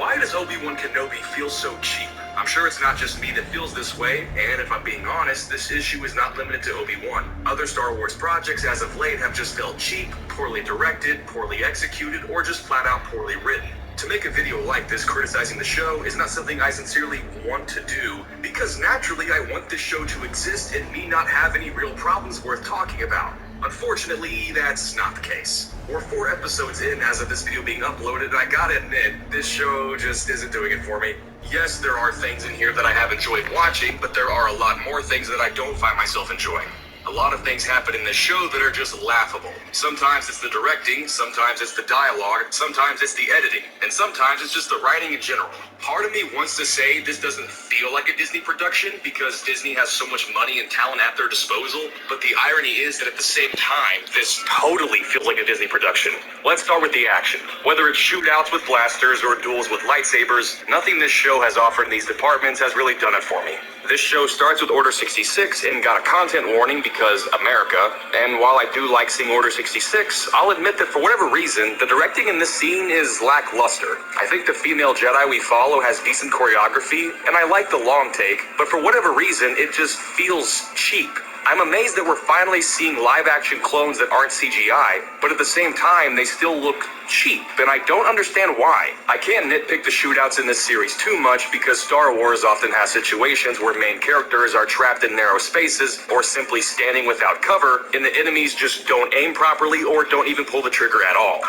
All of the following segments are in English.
Why does Obi-Wan Kenobi feel so cheap? I'm sure it's not just me that feels this way, and if I'm being honest, this issue is not limited to Obi-Wan. Other Star Wars projects as of late have just felt cheap, poorly directed, poorly executed, or just flat out poorly written. To make a video like this criticizing the show is not something I sincerely want to do, because naturally I want this show to exist and me not have any real problems worth talking about. Unfortunately, that's not the case. We're 4 episodes in as of this video being uploaded, and I gotta admit, this show just isn't doing it for me. Yes, there are things in here that I have enjoyed watching, but there are a lot more things that I don't find myself enjoying. A lot of things happen in this show that are just laughable. Sometimes it's the directing, sometimes it's the dialogue, sometimes it's the editing, and sometimes it's just the writing in general. Part of me wants to say this doesn't feel like a Disney production because Disney has so much money and talent at their disposal, but the irony is that at the same time, this totally feels like a Disney production. Let's start with the action. Whether it's shootouts with blasters or duels with lightsabers, nothing this show has offered in these departments has really done it for me. This show starts with Order 66 and got a content warning because America, and while I do like seeing Order 66, I'll admit that for whatever reason, the directing in this scene is lackluster. I think the female Jedi we follow has decent choreography, and I like the long take, but for whatever reason, it just feels cheap. I'm amazed that we're finally seeing live-action clones that aren't CGI, but at the same time, they still look cheap, and I don't understand why. I can't nitpick the shootouts in this series too much because Star Wars often has situations where main characters are trapped in narrow spaces or simply standing without cover, and the enemies just don't aim properly or don't even pull the trigger at all.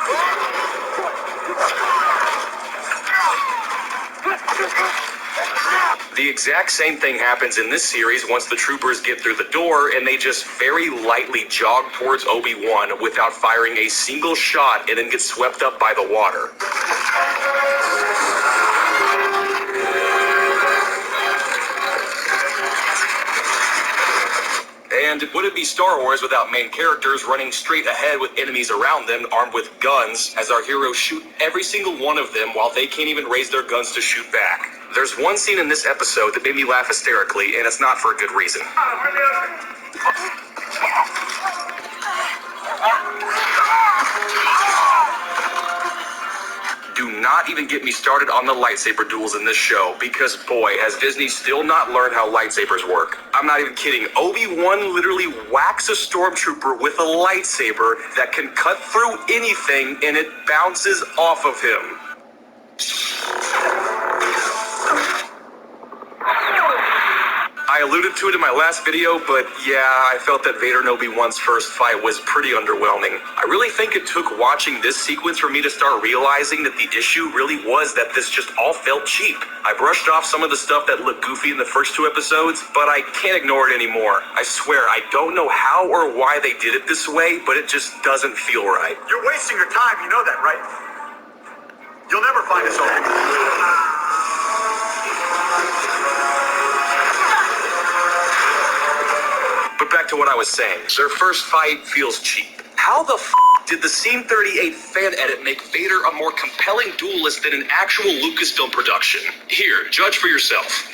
The exact same thing happens in this series once the troopers get through the door and they just very lightly jog towards Obi-Wan without firing a single shot and then get swept up by the water. And would it be Star Wars without main characters running straight ahead with enemies around them armed with guns as our heroes shoot every single one of them while they can't even raise their guns to shoot back? There's one scene in this episode that made me laugh hysterically, and it's not for a good reason. Do not even get me started on the lightsaber duels in this show, because boy, has Disney still not learned how lightsabers work. I'm not even kidding. Obi-Wan literally whacks a stormtrooper with a lightsaber that can cut through anything, and it bounces off of him. I alluded to it in my last video, but yeah, I felt that Vader and Obi-Wan's first fight was pretty underwhelming. I really think it took watching this sequence for me to start realizing that the issue really was that this just all felt cheap. I brushed off some of the stuff that looked goofy in the first 2 episodes, but I can't ignore it anymore. I swear, I don't know how or why they did it this way, but it just doesn't feel right. You're wasting your time, you know that, right? You'll never find us all. But back to what I was saying, their first fight feels cheap. How the did the Scene 38 fan edit make Vader a more compelling duelist than an actual Lucasfilm production? Here, judge for yourself.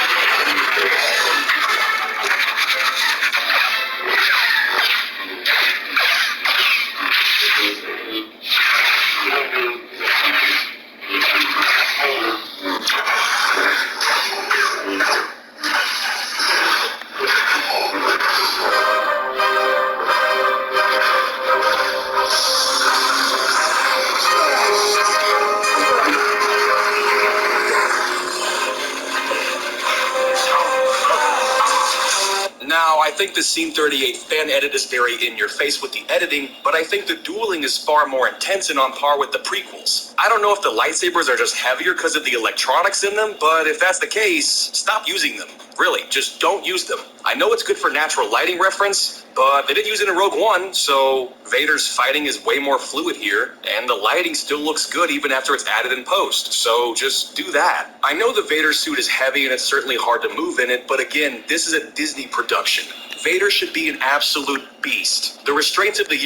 Now, I think the Scene 38 fan edit is very in your face with the editing, but I think the dueling is far more intense and on par with the prequels. I don't know if the lightsabers are just heavier because of the electronics in them, but if that's the case, stop using them. Really, just don't use them. I know it's good for natural lighting reference, but they didn't use it in Rogue One, so Vader's fighting is way more fluid here, and the lighting still looks good even after it's added in post, so just do that. I know the Vader suit is heavy and it's certainly hard to move in it, but again, this is a Disney production. Vader should be an absolute beast. The restraints of the